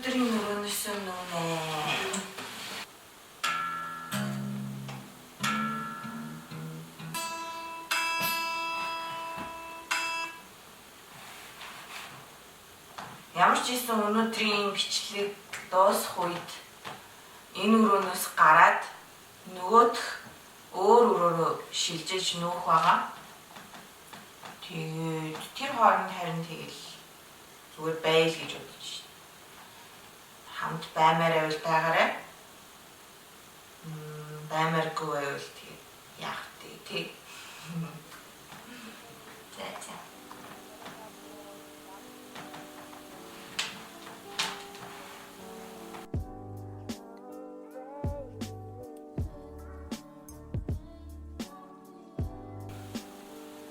өнөөдрийн өрөөнөөс нүүнэ. Ямар ч ийсэн өнөөдрийн бичлэг дуусах үед энэ өрөөнөөс гараад нөгөөх өөр өрөөрөө шилжиж нүүх байгаа. Тэгээд тэр хооронд харин тэгэл зүгээр байл гэж бодож шин. Хамт баймаар байвал байгаарай. Баймааргүй байвал тэгээд яах вэ тий. За.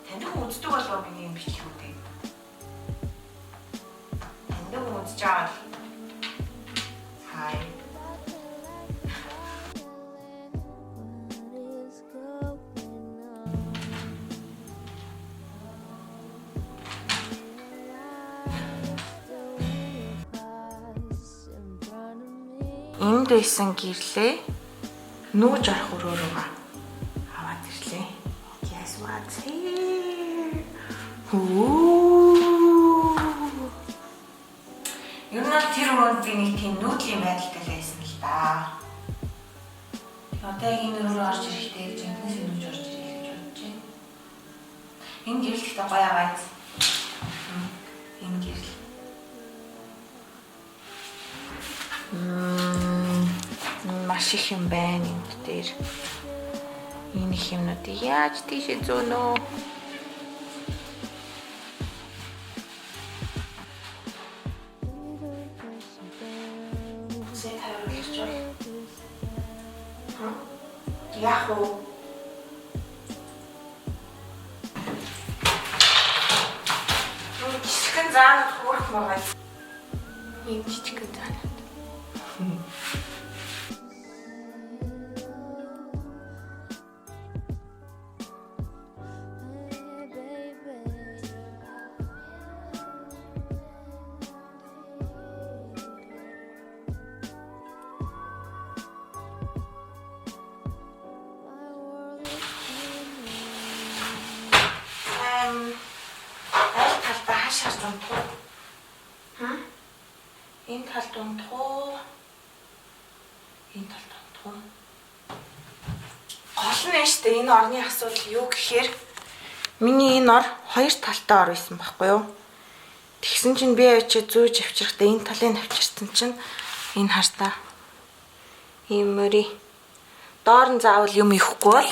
Таньд үздэг болов миний юм бичлэгүүдийг. Таньд үзэж байгаа л. Хай. Энд байсан гэрлээ нүүж орох өрөөрөө аваад ирлээ. Guess what's here? Ер нь тэр өрөөнд би нэг тийм нүүдлийн байдалтай байсан л да. Одоо энэ өрөөрөө орж ирэхдээ гэж энэс нүүж орж ирэх гэж бодож байна. Энэ гэрэл ихтэй гоё аваад. Энэ гэрэл. Маш их юм байна энд дээр. Энэ их юмнуудыг яаж тийшээ зөөнөө? Зэ тавьж байна. Яах вэ? Жижигхэн заанад хөрөх байгаа. Ийм жижигхэн заанад. Энэ талд унтах. Энэ талд унтах. Гол нь штэ энэ орны асуудал юу гэхээр миний энэ ор хоёр талтай ор байсан байхгүй юу? Тэгсэн чинь би очиж зүүж авчрахтаа энэ талыг авчирсан чинь энэ хартаа ийм мөри доор нь заавал юм ихгүй бол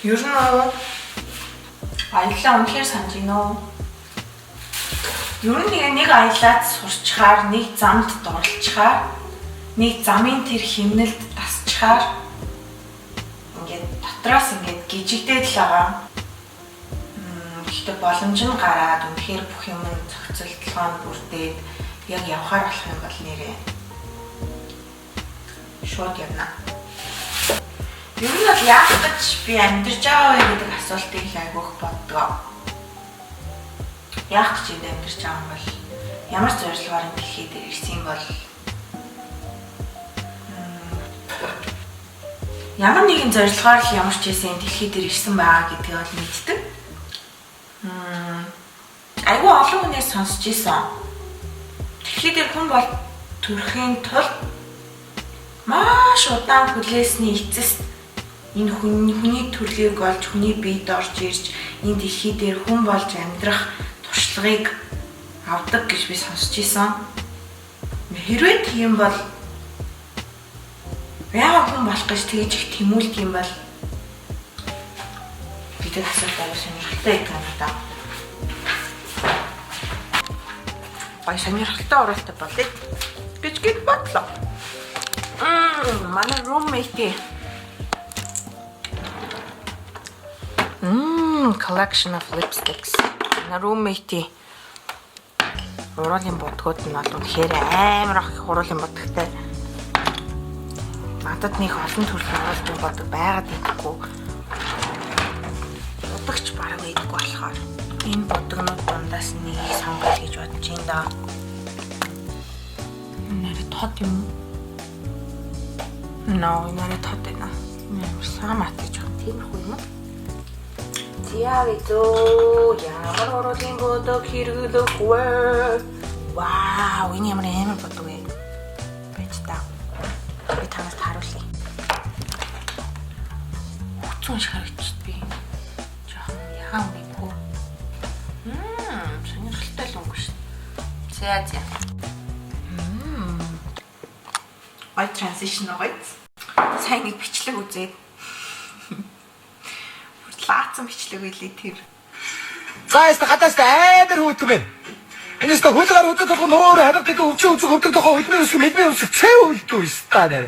ер нь аяллаа үнэхээр санаж байна уу? Ер нь нэг аялаад сурчхаар, нэг замд дурлцхаар, нэг замын тэр химнэлд тасчхаар ингээд дотроос ингээд гжигдээд л байгаа. Гэхдээ боломж нь гараад үнэхээр бүх юм зохицолтлогоо бүрдээд яг явхаар болох юм бол нэрээ шууд явна. Ер нь бол яах гэж би амьдарч байгаа вэ гэдэг асуултыг л айгүйх боддгоо. Яах гэж амьдарч байгаа юм бол ямар зорилгоор энэ дэлхий дээр ирсэн юм бол ямар нэгэн зорилгоор л ямар ч байсан энэ дэлхий дээр ирсэн байгаа гэдгийг бол мэддэг. Айгүй олон хүнээс сонсч ийсэн. Дэлхий дээр хүн бол төрөхийн тулд маш удаан хүлээсний эцэст энэ хүний төрлийг олж хүний биед орж ирж энэ дэлхий дээр хүн болж амьдрах туршлагыг авдаг гэж би сонсч ийсэн. Хэрвээ тийм бол яагаад хүн болох гэж тэгж их тэмүүлдэг юм бол бид асуулт авах сонирхолтой юм байна. гоё сонирхолтой уралтай болъё гэж бодлоо. Манай roommate collection of lipsticks. Манай roommate уруулын бодгууд нь бол үнэхээр амар их уруулын бодгтой. Надад нэг олон төрлийн уруулын бодог байгаад идэхгүй. Бодогч бараг идэхгүй болохоор энэ бодгонууд дундаас нэг сонгох гэж бодож юм да. Нэр тод юм. Нэр тод байна. Самат гэж байна. Тиймэрхүү юм. Яавэзөө ямар уруулын бодог хэрэглэх вэ? Вау, энэ ямар амар бодог вэ? Байж та. Би танаас харуулъя. Хүчгүй шиг харагдчих би. Жохон ягаан үгүй. Сонирхолтой л өнгө шүү. За. Ой transition гоё. Сайн нэг бичлэг үзээд. Лаацсан бичлэг үйлээ тэр. За яста хатаст айдар хөөтгөө. Энэ ста хөлгөр өдөд тохоо нөөр хадагтай өвчөө өвчөө хөвдөг тохоо хөдөлмөр өсөх мэдээ өсөх цэв үлдүү стаа.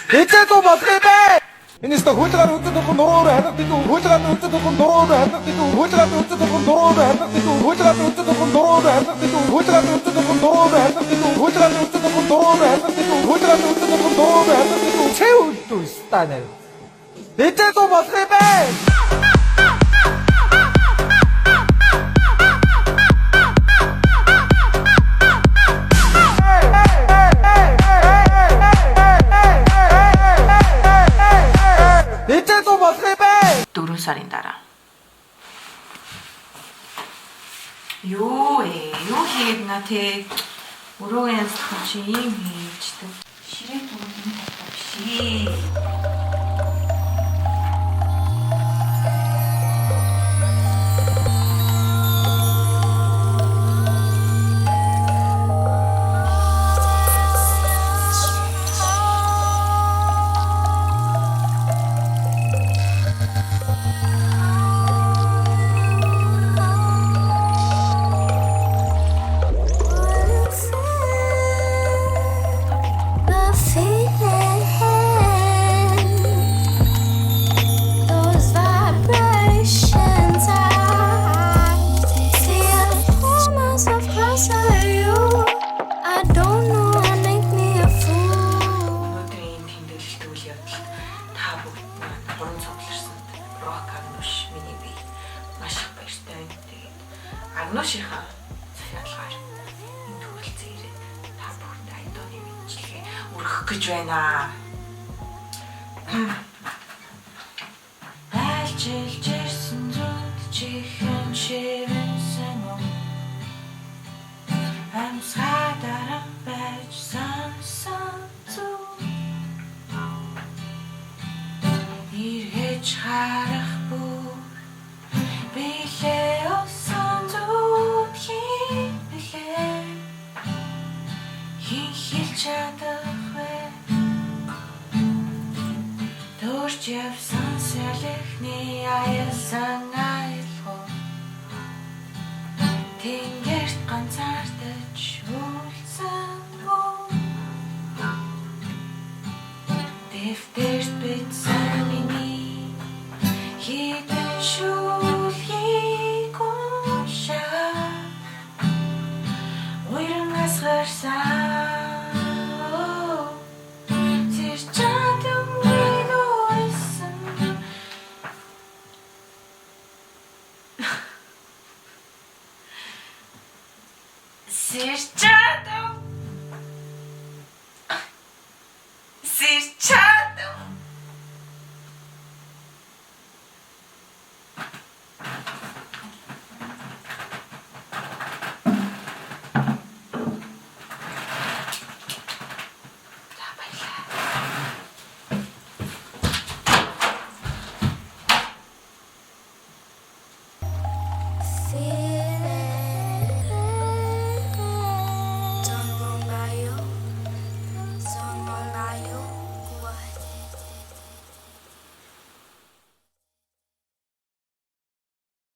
Хэцээ то бодлоо бэ. Энэ ста хөлгөр өдөд тохоо нөөр хадагтай хөлгөр өдөд тохоо нөөр хадагтай хөлгөр өдөд тохоо нөөр хадагтай хөлгөр өдөд тохоо нөөр хадагтай хөлгөр өдөд тохоо нөөр хадагтай хөлгөр өдөд тохоо нөөр хадагтай хөлгөр өдөд тохоо нөөр хадагтай цэв үлдүү стаа. Хэцээ то бодлоо бэ. Сарын дараа. Юу хийгээд нэ тэ өрөө янзлах чи ийм хийждэг. Ширээ дүүрэн татвшээ. Агношийнхаа захиалгаар энэ төгөлцөө ирээд та бүхэнд айдооны мэдлэгээ өргөх гэж байна. Айлчилж ирсэн зүд чихэн шивэн санаа амсгадараа байж сансан зүг иргэж харах бүр билээ осон зүд хилээ хилж чадах вэ төрж явсан сэлэхний аясан айлгоо тэнгэрт ганцаардаж үлсэн гоо дэвтэрт бичсэн миний хитэн шүүлгийг уншаа уйран асгарсан Сирчадо. See